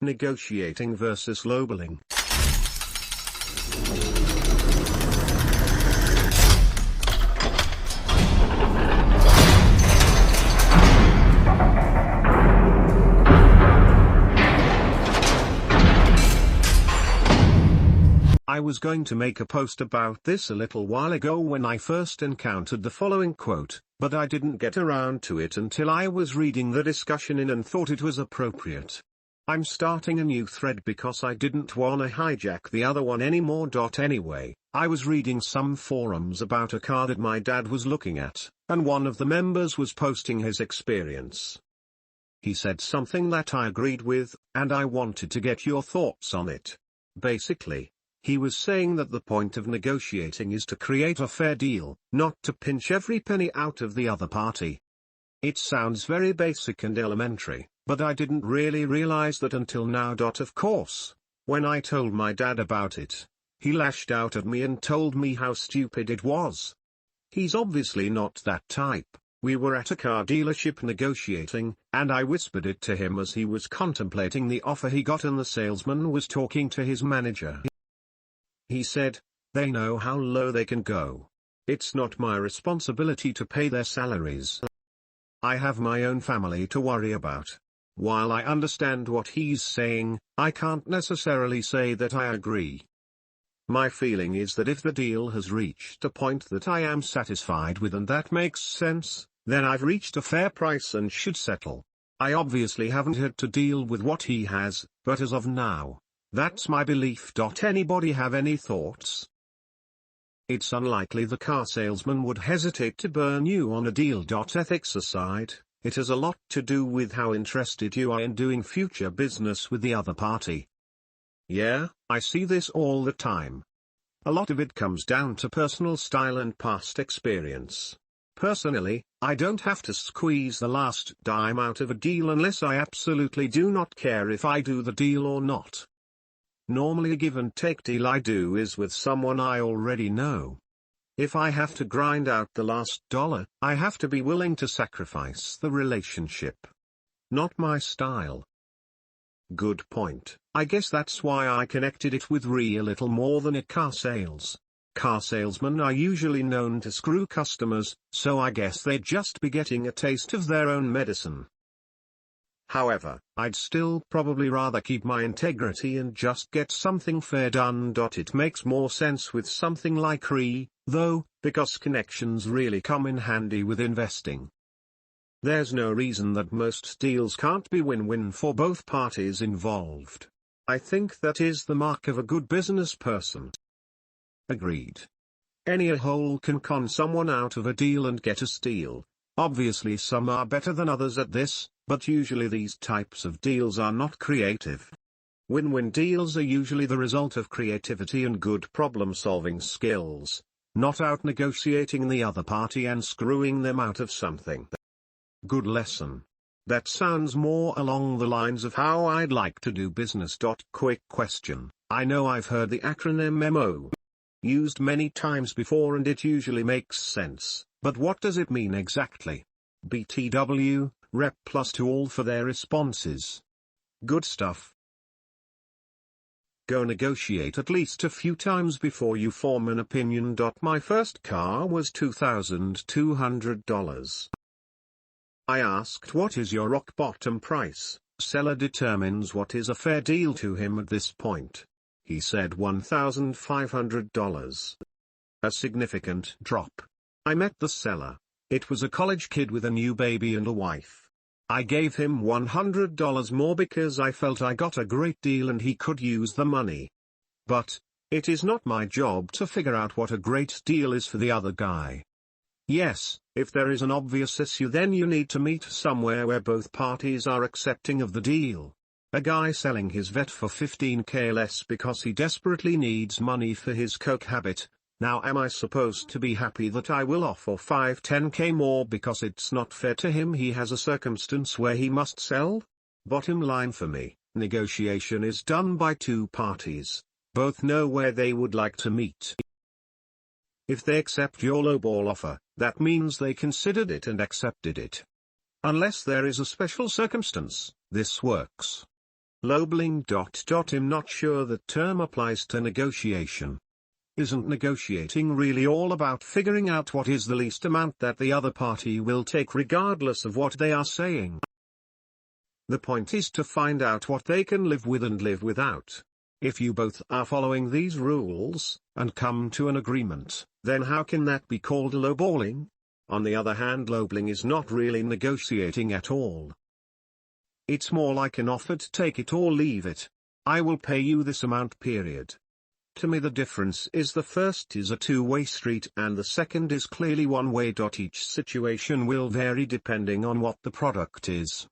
Negotiating versus lowballing. I was going to make a post about this a little while ago when I first encountered the following quote, but I didn't get around to it until I was reading the discussion in and thought it was appropriate. I'm starting a new thread because I didn't wanna hijack the other one anymore. Anyway, I was reading some forums about a car that my dad was looking at, and one of the members was posting his experience. He said something that I agreed with, and I wanted to get your thoughts on it. Basically, he was saying that the point of negotiating is to create a fair deal, not to pinch every penny out of the other party. It sounds very basic and elementary, but I didn't really realize that until now. Of course, when I told my dad about it, he lashed out at me and told me how stupid it was. He's obviously not that type. We were at a car dealership negotiating, and I whispered it to him as he was contemplating the offer he got, and the salesman was talking to his manager. He said, "They know how low they can go. It's not my responsibility to pay their salaries. I have my own family to worry about." While I understand what he's saying, I can't necessarily say that I agree. My feeling is that if the deal has reached a point that I am satisfied with and that makes sense, then I've reached a fair price and should settle. I obviously haven't had to deal with what he has, but as of now, that's my belief. Anybody have any thoughts? It's unlikely the car salesman would hesitate to burn you on a deal. Ethics aside, it has a lot to do with how interested you are in doing future business with the other party. Yeah, I see this all the time. A lot of it comes down to personal style and past experience. Personally, I don't have to squeeze the last dime out of a deal unless I absolutely do not care if I do the deal or not. Normally a give and take deal I do is with someone I already know. If I have to grind out the last dollar, I have to be willing to sacrifice the relationship. Not my style. Good point. I guess that's why I connected it with a little more than car sales. Car salesmen are usually known to screw customers, so I guess they'd just be getting a taste of their own medicine. However, I'd still probably rather keep my integrity and just get something fair done. It makes more sense with something like though, because connections really come in handy with investing. There's no reason that most deals can't be win-win for both parties involved. I think that is the mark of a good business person. Agreed. Any a-hole can con someone out of a deal and get a steal. Obviously some are better than others at this, but usually these types of deals are not creative. Win-win deals are usually the result of creativity and good problem-solving skills, not out-negotiating the other party and screwing them out of something. Good lesson. That sounds more along the lines of how I'd like to do business. Quick question. I know I've heard the acronym MO used many times before and it usually makes sense, but what does it mean exactly? BTW, rep plus to all for their responses. Good stuff. Go negotiate at least a few times before you form an opinion. My first car was $2,200. I asked, what is your rock bottom price? Seller determines what is a fair deal to him at this point. He said $1,500. A significant drop. I met the seller. It was a college kid with a new baby and a wife. I gave him $100 more because I felt I got a great deal and he could use the money. But, it is not my job to figure out what a great deal is for the other guy. Yes, if there is an obvious issue, then you need to meet somewhere where both parties are accepting of the deal. A guy selling his vet for $15K less because he desperately needs money for his coke habit. Now am I supposed to be happy that I will offer 5-10K more because it's not fair to him? He has a circumstance where he must sell? Bottom line for me, negotiation is done by two parties. Both know where they would like to meet. If they accept your lowball offer, that means they considered it and accepted it. Unless there is a special circumstance, this works. Lowballing. I'm not sure that term applies to negotiation. Isn't negotiating really all about figuring out what is the least amount that the other party will take regardless of what they are saying? The point is to find out what they can live with and live without. If you both are following these rules, and come to an agreement, then how can that be called lowballing? On the other hand, lowballing is not really negotiating at all. It's more like an offer to take it or leave it. I will pay you this amount, period. To me the difference is the first is a two-way street and the second is clearly one-way. Each situation will vary depending on what the product is.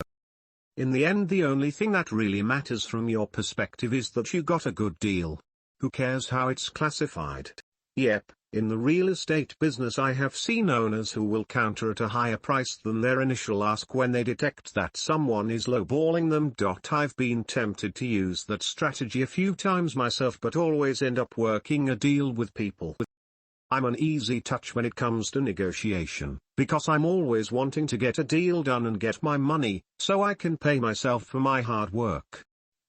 In the end, the only thing that really matters from your perspective is that you got a good deal. Who cares how it's classified? Yep, in the real estate business I have seen owners who will counter at a higher price than their initial ask when they detect that someone is lowballing them. I've been tempted to use that strategy a few times myself, but always end up working a deal with people. I'm an easy touch when it comes to negotiation, because I'm always wanting to get a deal done and get my money, so I can pay myself for my hard work.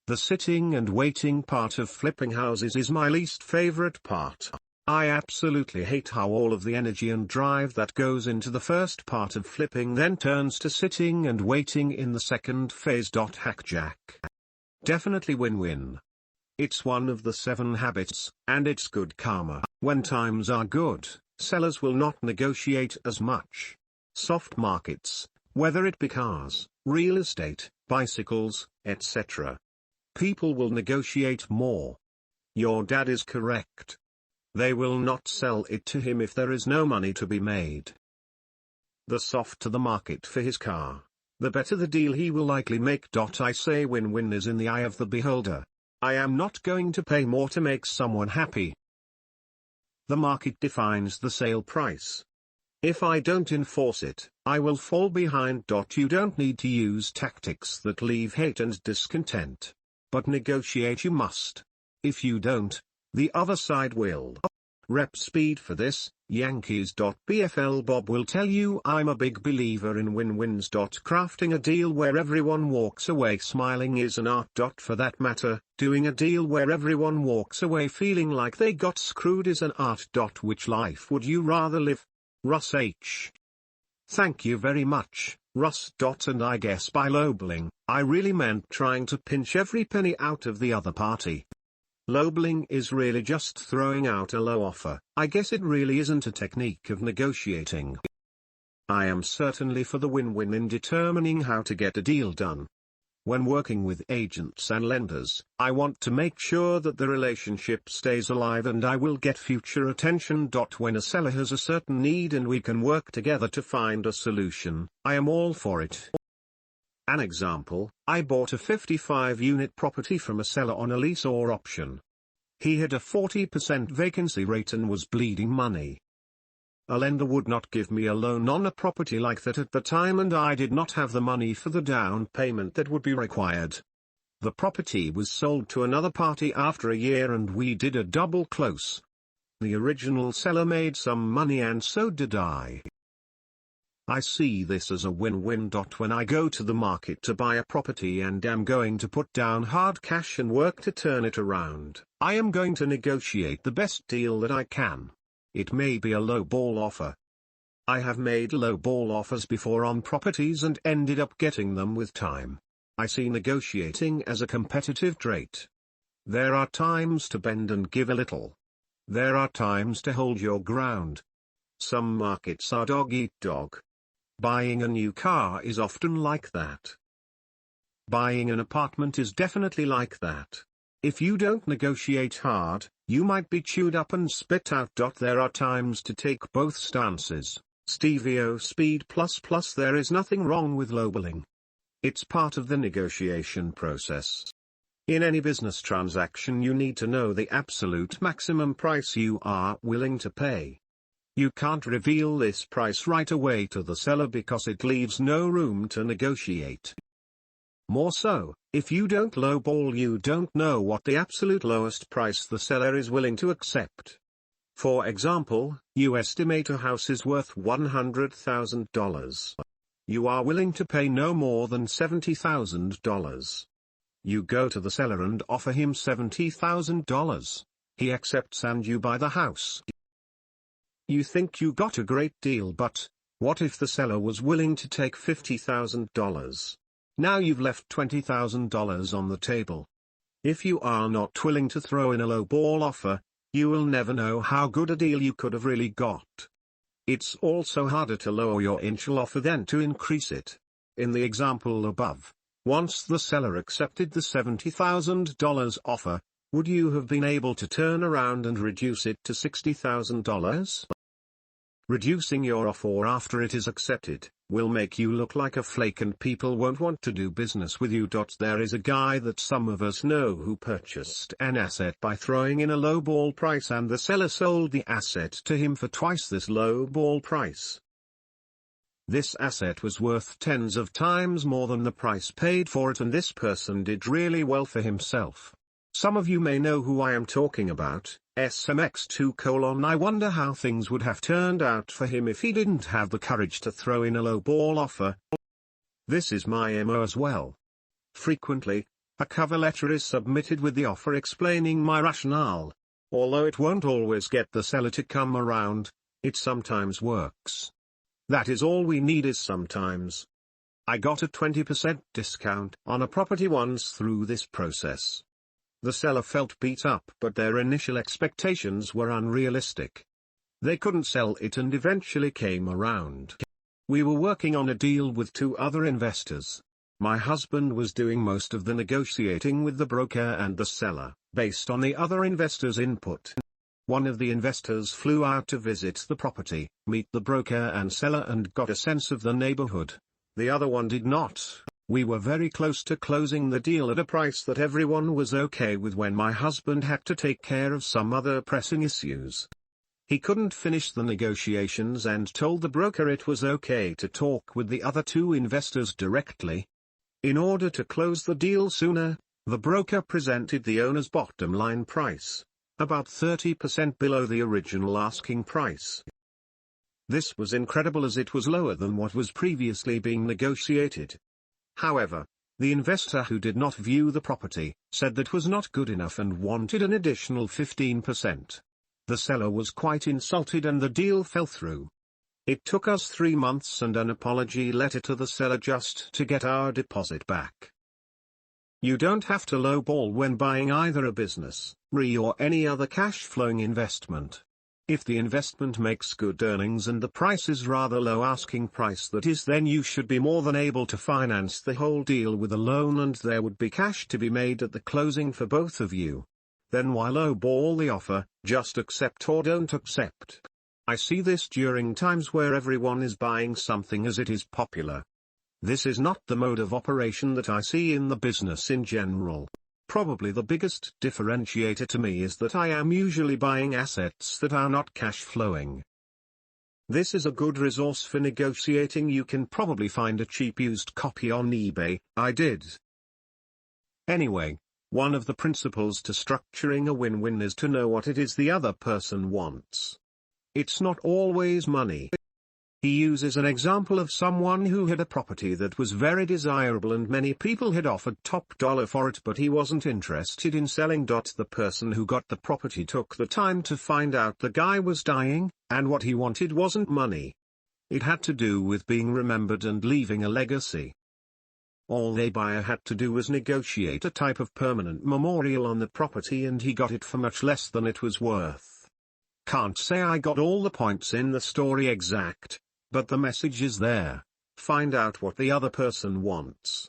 The sitting and waiting part of flipping houses is my least favorite part. I absolutely hate how all of the energy and drive that goes into the first part of flipping then turns to sitting and waiting in the second phase. Hackjack. Definitely win-win. It's one of the 7 habits, and it's good karma. When times are good, sellers will not negotiate as much. Soft markets, whether it be cars, real estate, bicycles, etc. People will negotiate more. Your dad is correct. They will not sell it to him if there is no money to be made. The softer the market for his car, the better the deal he will likely make. I say win-win is in the eye of the beholder. I am not going to pay more to make someone happy. The market defines the sale price. If I don't enforce it, I will fall behind. You don't need to use tactics that leave hate and discontent. But negotiate you must. If you don't, the other side will. Rep speed for this, Yankees. BFL Bob will tell you I'm a big believer in win-wins. Crafting a deal where everyone walks away smiling is an art. For that matter, doing a deal where everyone walks away feeling like they got screwed is an art. Which life would you rather live? Russ H. Thank you very much, Russ. And I guess by lowballing, I really meant trying to pinch every penny out of the other party. Lowballing is really just throwing out a low offer. I guess it really isn't a technique of negotiating. I am certainly for the win-win in determining how to get a deal done. When working with agents and lenders, I want to make sure that the relationship stays alive and I will get future attention. When a seller has a certain need and we can work together to find a solution, I am all for it. An example, I bought a 55-unit property from a seller on a lease or option. He had a 40% vacancy rate and was bleeding money. A lender would not give me a loan on a property like that at the time, and I did not have the money for the down payment that would be required. The property was sold to another party after a year and we did a double close. The original seller made some money and so did I. I see this as a win-win. When I go to the market to buy a property and am going to put down hard cash and work to turn it around, I am going to negotiate the best deal that I can. It may be a low ball offer. I have made low ball offers before on properties and ended up getting them with time. I see negotiating as a competitive trait. There are times to bend and give a little. There are times to hold your ground. Some markets are dog eat dog. Buying a new car is often like that. Buying an apartment is definitely like that. If you don't negotiate hard, you might be chewed up and spit out. There are times to take both stances. Stevio Speed ++. There is nothing wrong with lowballing. It's part of the negotiation process. In any business transaction you need to know the absolute maximum price you are willing to pay. You can't reveal this price right away to the seller because it leaves no room to negotiate. More so, if you don't lowball you don't know what the absolute lowest price the seller is willing to accept. For example, you estimate a house is worth $100,000. You are willing to pay no more than $70,000. You go to the seller and offer him $70,000. He accepts and you buy the house. You think you got a great deal, but what if the seller was willing to take $50,000? Now you've left $20,000 on the table. If you are not willing to throw in a low-ball offer, you will never know how good a deal you could have really got. It's also harder to lower your initial offer than to increase it. In the example above, once the seller accepted the $70,000 offer, would you have been able to turn around and reduce it to $60,000? Reducing your offer after it is accepted will make you look like a flake and people won't want to do business with you. There is a guy that some of us know who purchased an asset by throwing in a low ball price, and the seller sold the asset to him for twice this low ball price. This asset was worth tens of times more than the price paid for it, and this person did really well for himself. Some of you may know who I am talking about. SMX2: I wonder how things would have turned out for him if he didn't have the courage to throw in a low ball offer. This is my MO as well. Frequently, a cover letter is submitted with the offer explaining my rationale. Although it won't always get the seller to come around, it sometimes works. That is all we need, is sometimes. I got a 20% discount on a property once through this process. The seller felt beat up, but their initial expectations were unrealistic. They couldn't sell it and eventually came around. We were working on a deal with two other investors. My husband was doing most of the negotiating with the broker and the seller, based on the other investors' input. One of the investors flew out to visit the property, meet the broker and seller, and got a sense of the neighborhood. The other one did not. We were very close to closing the deal at a price that everyone was okay with when my husband had to take care of some other pressing issues. He couldn't finish the negotiations and told the broker it was okay to talk with the other two investors directly. In order to close the deal sooner, the broker presented the owner's bottom line price, about 30% below the original asking price. This was incredible, as it was lower than what was previously being negotiated. However, the investor who did not view the property said that was not good enough and wanted an additional 15%. The seller was quite insulted and the deal fell through. It took us 3 months and an apology letter to the seller just to get our deposit back. You don't have to lowball when buying either a business, or any other cash-flowing investment. If the investment makes good earnings and the price is rather low asking price, that is, then you should be more than able to finance the whole deal with a loan and there would be cash to be made at the closing for both of you. Then why lowball the offer? Just accept or don't accept. I see this during times where everyone is buying something as it is popular. This is not the mode of operation that I see in the business in general. Probably the biggest differentiator to me is that I am usually buying assets that are not cash flowing. This is a good resource for negotiating. You can probably find a cheap used copy on eBay. I did. Anyway, one of the principles to structuring a win-win is to know what it is the other person wants. It's not always money. He uses an example of someone who had a property that was very desirable and many people had offered top dollar for it, but he wasn't interested in selling. The person who got the property took the time to find out the guy was dying, and what he wanted wasn't money. It had to do with being remembered and leaving a legacy. All the buyer had to do was negotiate a type of permanent memorial on the property, and he got it for much less than it was worth. Can't say I got all the points in the story exact, but the message is there. Find out what the other person wants.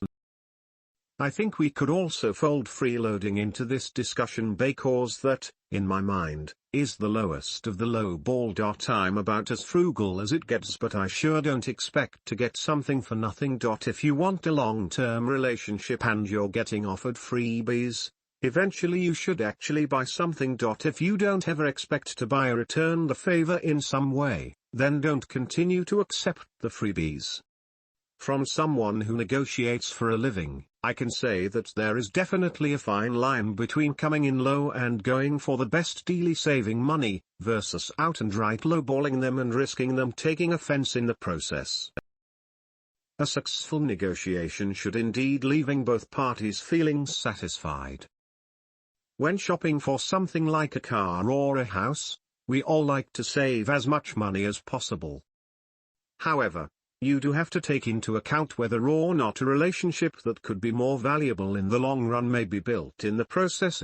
I think we could also fold freeloading into this discussion because that, in my mind, is the lowest of the low ball. I'm about as frugal as it gets, but I sure don't expect to get something for nothing. If you want a long-term relationship and you're getting offered freebies, eventually you should actually buy something. If you don't ever expect to buy or return the favor in some way, then don't continue to accept the freebies. From someone who negotiates for a living, I can say that there is definitely a fine line between coming in low and going for the best deal, saving money, versus out and right lowballing them and risking them taking offense in the process. A successful negotiation should indeed leaving both parties feeling satisfied. When shopping for something like a car or a house, we all like to save as much money as possible. However, you do have to take into account whether or not a relationship that could be more valuable in the long run may be built in the process.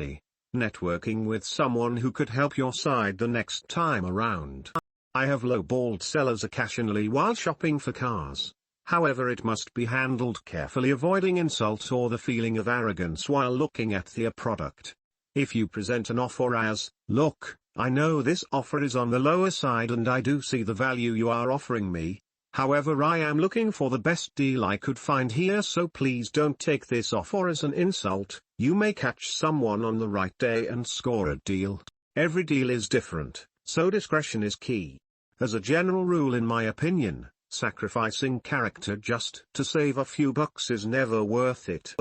Networking with someone who could help your side the next time around. I have lowballed sellers occasionally while shopping for cars. However, it must be handled carefully, avoiding insult or the feeling of arrogance while looking at the product. If you present an offer as, "Look, I know this offer is on the lower side and I do see the value you are offering me. However, I am looking for the best deal I could find here, so please don't take this offer as an insult," you may catch someone on the right day and score a deal. Every deal is different, so discretion is key. As a general rule, in my opinion, sacrificing character just to save a few bucks is never worth it.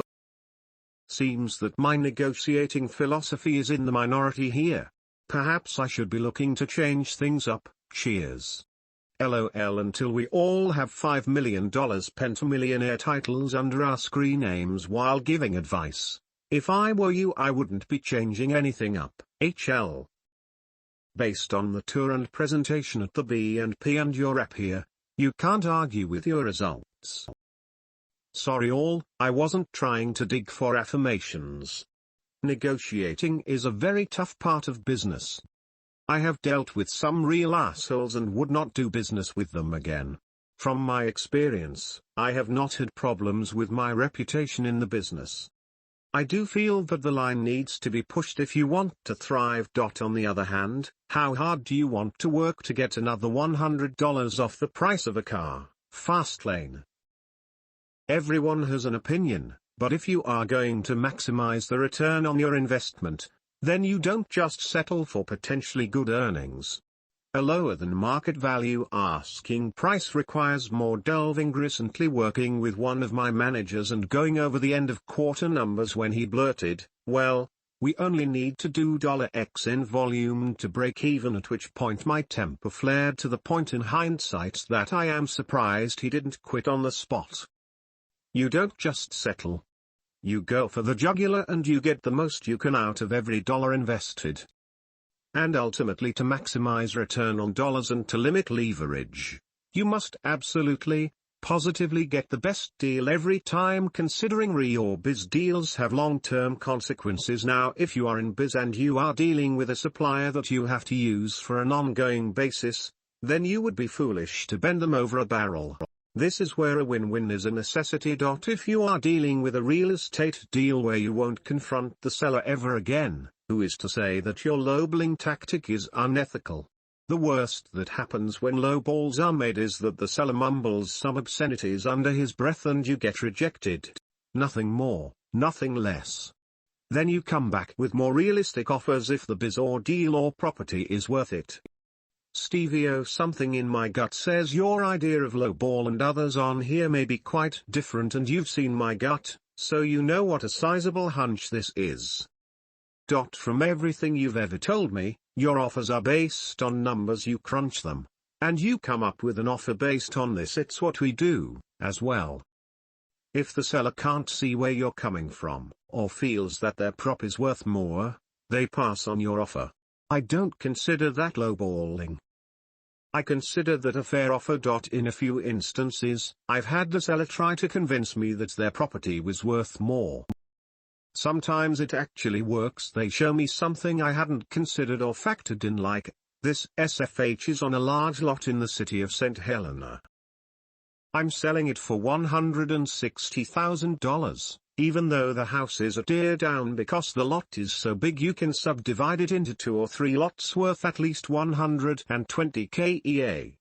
Seems that my negotiating philosophy is in the minority here. Perhaps I should be looking to change things up. Cheers. LOL. Until we all have $5 million pentamillionaire titles under our screen names while giving advice. If I were you, I wouldn't be changing anything up. HL. Based on the tour and presentation at the B&P and your rep here, you can't argue with your results. Sorry all, I wasn't trying to dig for affirmations. Negotiating is a very tough part of business. I have dealt with some real assholes and would not do business with them again. From my experience, I have not had problems with my reputation in the business. I do feel that the line needs to be pushed if you want to thrive. On the other hand, how hard do you want to work to get another $100 off the price of a car? Fastlane. Everyone has an opinion, but if you are going to maximize the return on your investment, then you don't just settle for potentially good earnings. A lower than market value asking price requires more delving. Recently working with one of my managers and going over the end of quarter numbers when he blurted, "Well, we only need to do $X in volume to break even," at which point my temper flared to the point in hindsight that I am surprised he didn't quit on the spot. You don't just settle. You go for the jugular and you get the most you can out of every dollar invested. And ultimately, to maximize return on dollars and to limit leverage, you must absolutely, positively get the best deal every time. Considering re or biz deals have long-term consequences. Now, if you are in biz and you are dealing with a supplier that you have to use for an ongoing basis, then you would be foolish to bend them over a barrel. This is where a win-win is a necessity. If you are dealing with a real estate deal where you won't confront the seller ever again, who is to say that your lowballing tactic is unethical? The worst that happens when lowballs are made is that the seller mumbles some obscenities under his breath and you get rejected. Nothing more, nothing less. Then you come back with more realistic offers if the biz or deal or property is worth it. Stevie-O, something in my gut says your idea of lowball and others on here may be quite different, and you've seen my gut, so you know what a sizable hunch this is. From everything you've ever told me, your offers are based on numbers. You crunch them, and you come up with an offer based on this. It's what we do, as well. If the seller can't see where you're coming from, or feels that their prop is worth more, they pass on your offer. I don't consider that lowballing. I consider that a fair offer. In a few instances, I've had the seller try to convince me that their property was worth more. Sometimes it actually works. They show me something I hadn't considered or factored in, like, this SFH is on a large lot in the city of St. Helena. I'm selling it for $160,000, even though the house is a tear down because the lot is so big you can subdivide it into 2 or 3 lots worth at least $120K EA.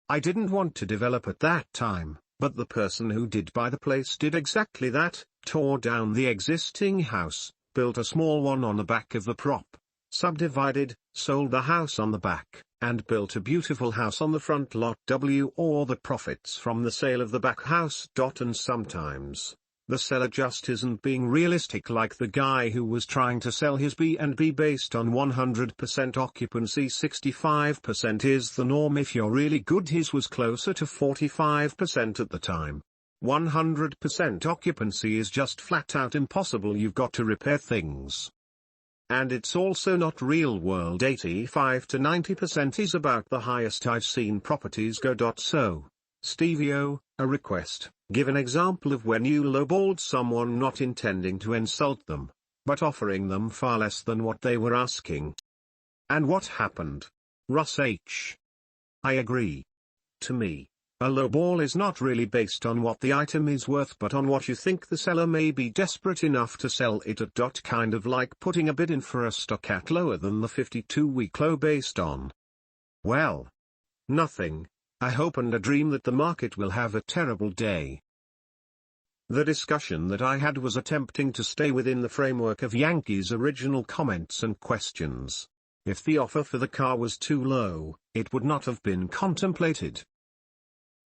I didn't want to develop at that time, but the person who did buy the place did exactly that, tore down the existing house, built a small one on the back of the prop, subdivided, sold the house on the back, and built a beautiful house on the front lot. Or the profits from the sale of the back house. And sometimes, the seller just isn't being realistic, like the guy who was trying to sell his B&B based on 100% occupancy. 65% is the norm if you're really good. His was closer to 45% at the time. 100% occupancy is just flat out impossible. You've got to repair things. And it's also not real world. 85 to 90% is about the highest I've seen properties go. So, Stevie-O, a request, give an example of when you lowballed someone, not intending to insult them, but offering them far less than what they were asking. And what happened? Russ H. I agree. To me, a lowball is not really based on what the item is worth but on what you think the seller may be desperate enough to sell it at. Kind of like putting a bid in for a stock at lower than the 52-week low based on, well, nothing. I hope and a dream that the market will have a terrible day. The discussion that I had was attempting to stay within the framework of Yankee's original comments and questions. If the offer for the car was too low, it would not have been contemplated.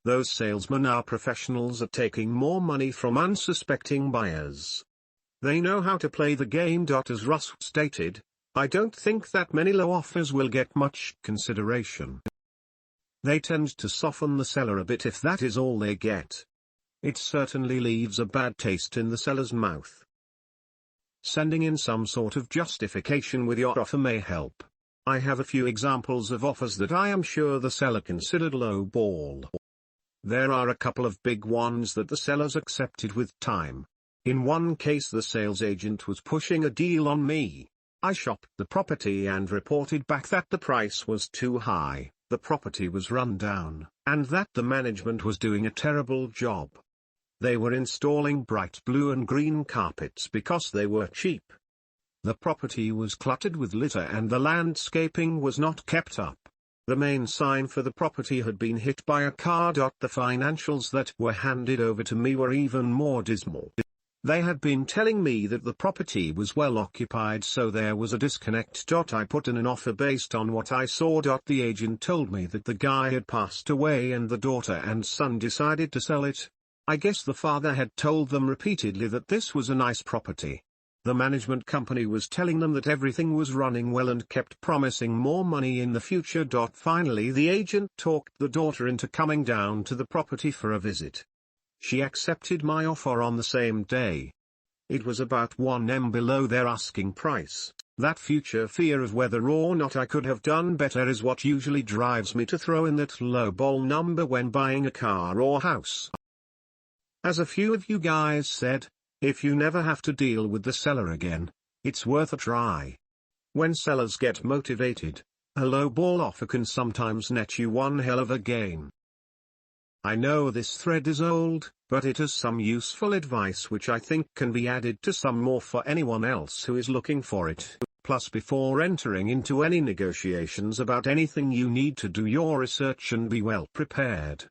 Those salesmen are professionals at taking more money from unsuspecting buyers. They know how to play the game. As Russ stated, I don't think that many low offers will get much consideration. They tend to soften the seller a bit if that is all they get. It certainly leaves a bad taste in the seller's mouth. Sending in some sort of justification with your offer may help. I have a few examples of offers that I am sure the seller considered low ball. There are a couple of big ones that the sellers accepted with time. In one case, the sales agent was pushing a deal on me. I shopped the property and reported back that the price was too high, the property was run down, and that the management was doing a terrible job. They were installing bright blue and green carpets because they were cheap. The property was cluttered with litter and the landscaping was not kept up. The main sign for the property had been hit by a car. The financials that were handed over to me were even more dismal. They had been telling me that the property was well occupied, so there was a disconnect. I put in an offer based on what I saw. The agent told me that the guy had passed away and the daughter and son decided to sell it. I guess the father had told them repeatedly that this was a nice property. The management company was telling them that everything was running well and kept promising more money in the future. Finally, the agent talked the daughter into coming down to the property for a visit. She accepted my offer on the same day. It was about 1 M below their asking price. That future fear of whether or not I could have done better is what usually drives me to throw in that low ball number when buying a car or house. As a few of you guys said, if you never have to deal with the seller again, it's worth a try. When sellers get motivated, a low ball offer can sometimes net you one hell of a gain. I know this thread is old, but it has some useful advice which I think can be added to some more for anyone else who is looking for it. Plus, before entering into any negotiations about anything, you need to do your research and be well prepared.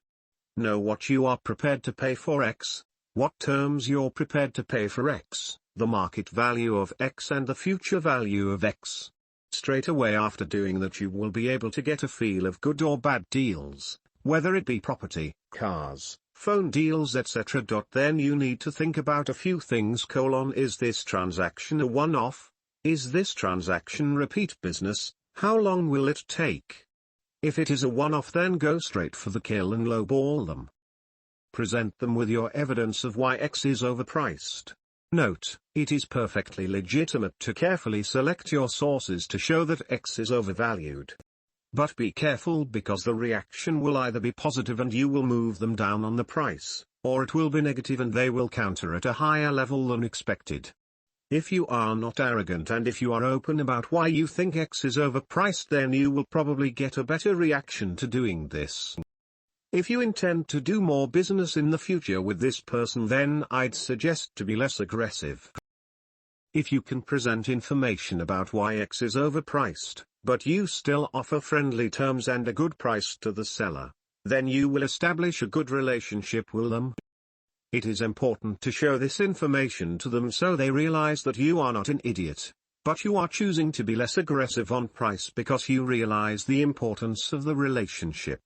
Know what you are prepared to pay for X, what terms you're prepared to pay for X, the market value of X and the future value of X. Straight away after doing that, you will be able to get a feel of good or bad deals, whether it be property, cars, phone deals, etc. Then you need to think about a few things: is this transaction a one-off? Is this transaction repeat business? How long will it take? If it is a one-off, then go straight for the kill and lowball them. Present them with your evidence of why X is overpriced. Note, it is perfectly legitimate to carefully select your sources to show that X is overvalued. But be careful, because the reaction will either be positive and you will move them down on the price, or it will be negative and they will counter at a higher level than expected. If you are not arrogant and if you are open about why you think X is overpriced, then you will probably get a better reaction to doing this. If you intend to do more business in the future with this person, then I'd suggest to be less aggressive. If you can present information about why X is overpriced, but you still offer friendly terms and a good price to the seller, then you will establish a good relationship with them. It is important to show this information to them so they realize that you are not an idiot, but you are choosing to be less aggressive on price because you realize the importance of the relationship.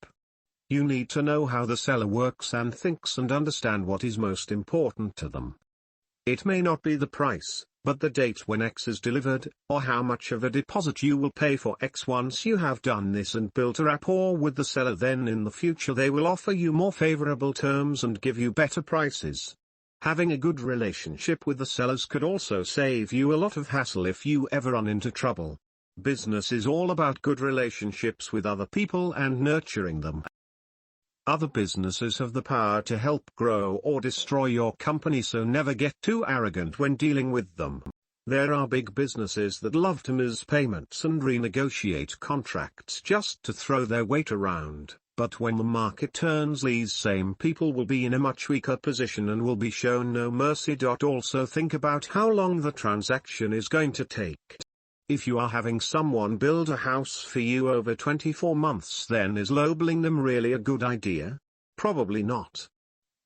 You need to know how the seller works and thinks and understand what is most important to them. It may not be the price, but the date when X is delivered, or how much of a deposit you will pay for X. Once you have done this and built a rapport with the seller, then in the future they will offer you more favorable terms and give you better prices. Having a good relationship with the sellers could also save you a lot of hassle if you ever run into trouble. Business is all about good relationships with other people and nurturing them. Other businesses have the power to help grow or destroy your company, so never get too arrogant when dealing with them. There are big businesses that love to miss payments and renegotiate contracts just to throw their weight around, but when the market turns, these same people will be in a much weaker position and will be shown no mercy. Also think about how long the transaction is going to take. If you are having someone build a house for you over 24 months, then is lowballing them really a good idea? Probably not.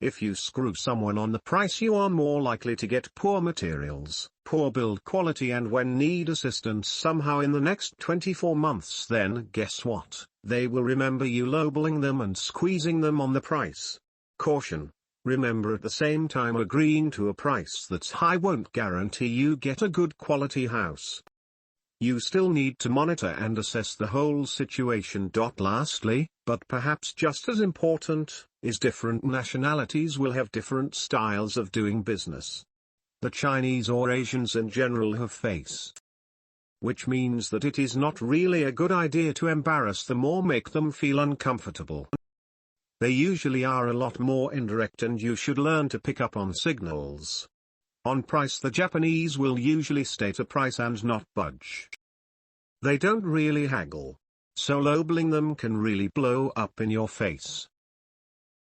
If you screw someone on the price, you are more likely to get poor materials, poor build quality, and when need assistance somehow in the next 24 months, then guess what? They will remember you lowballing them and squeezing them on the price. Caution. Remember, at the same time, agreeing to a price that's high won't guarantee you get a good quality house. You still need to monitor and assess the whole situation. Lastly, but perhaps just as important, is different nationalities will have different styles of doing business. The Chinese or Asians in general have face, which means that it is not really a good idea to embarrass them or make them feel uncomfortable. They usually are a lot more indirect, and you should learn to pick up on signals. On price, the Japanese will usually state a price and not budge. They don't really haggle, so lowballing them can really blow up in your face.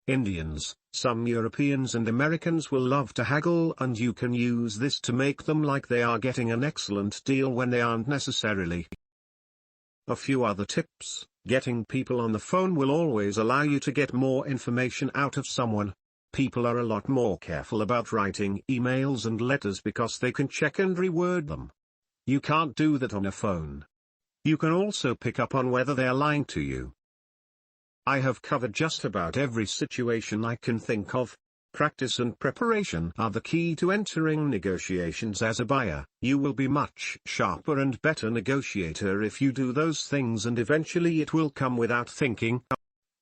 Indians, some Europeans and Americans will love to haggle, and you can use this to make them like they are getting an excellent deal when they aren't necessarily. A few other tips: getting people on the phone will always allow you to get more information out of someone. People are a lot more careful about writing emails and letters because they can check and reword them. You can't do that on a phone. You can also pick up on whether they're lying to you. I have covered just about every situation I can think of. Practice and preparation are the key to entering negotiations as a buyer. You will be much sharper and better negotiator if you do those things, and eventually it will come without thinking.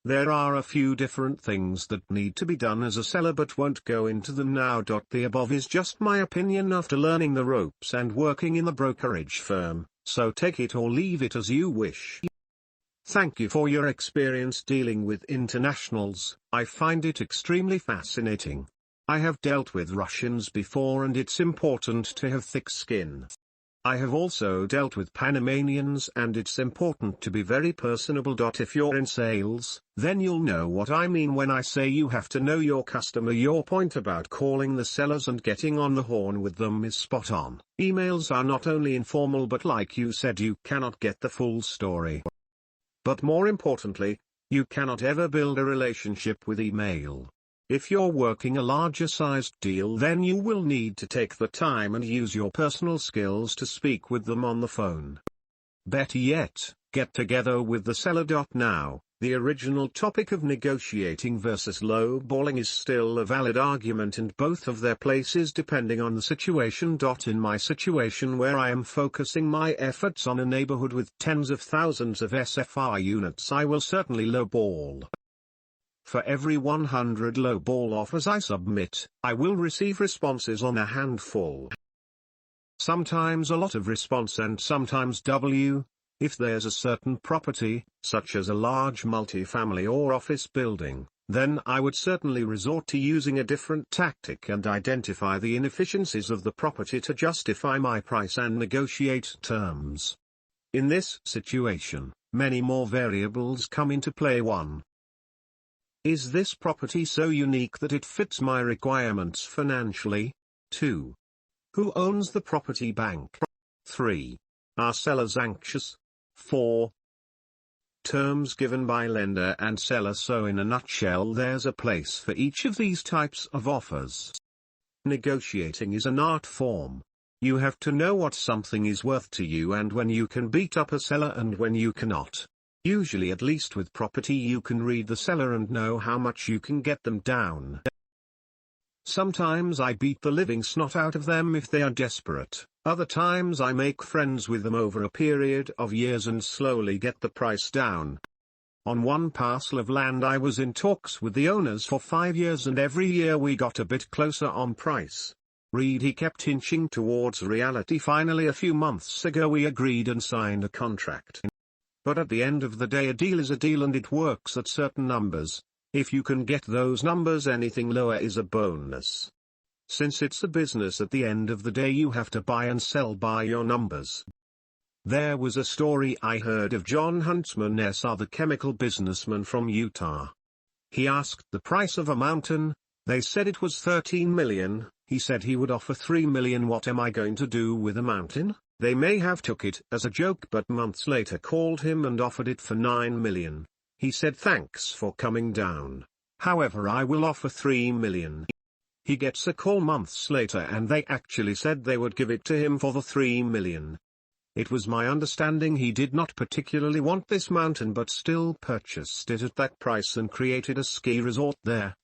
There are a few different things that need to be done as a seller, but won't go into them now. The above is just my opinion after learning the ropes and working in the brokerage firm, so take it or leave it as you wish. Thank you for your experience dealing with internationals. I find it extremely fascinating. I have dealt with Russians before, and it's important to have thick skin. I have also dealt with Panamanians, and it's important to be very personable. If you're in sales, then you'll know what I mean when I say you have to know your customer. Your point about calling the sellers and getting on the horn with them is spot on. Emails are not only informal, but like you said, you cannot get the full story. But more importantly, you cannot ever build a relationship with email. If you're working a larger sized deal, then you will need to take the time and use your personal skills to speak with them on the phone. Better yet, get together with the seller. Now, the original topic of negotiating versus lowballing is still a valid argument, and both have their places depending on the situation. In my situation, where I am focusing my efforts on a neighborhood with tens of thousands of SFR units, I will certainly lowball. For every 100 lowball offers I submit, I will receive responses on a handful. Sometimes a lot of response, and sometimes W. If there's a certain property, such as a large multifamily or office building, then I would certainly resort to using a different tactic and identify the inefficiencies of the property to justify my price and negotiate terms. In this situation, many more variables come into play. 1. Is this property so unique that it fits my requirements financially? 2. Who owns the property? Bank. 3. Are sellers anxious? 4. Terms given by lender and seller. So in a nutshell, there's a place for each of these types of offers. Negotiating is an art form. You have to know what something is worth to you and when you can beat up a seller and when you cannot. Usually, at least with property, you can read the seller and know how much you can get them down. Sometimes I beat the living snot out of them if they are desperate, other times I make friends with them over a period of years and slowly get the price down. On one parcel of land I was in talks with the owners for 5 years and every year we got a bit closer on price. He kept inching towards reality. Finally a few months ago we agreed and signed a contract. But at the end of the day a deal is a deal and it works at certain numbers. If you can get those numbers, anything lower is a bonus. Since it's a business, at the end of the day you have to buy and sell by your numbers. There was a story I heard of John Huntsman, the chemical businessman from Utah. He asked the price of a mountain. They said it was 13 million, he said he would offer 3 million. What am I going to do with a mountain? They may have took it as a joke but months later called him and offered it for 9 million. He said thanks for coming down. However, I will offer 3 million. He gets a call months later and they actually said they would give it to him for the 3 million. It was my understanding he did not particularly want this mountain but still purchased it at that price and created a ski resort there.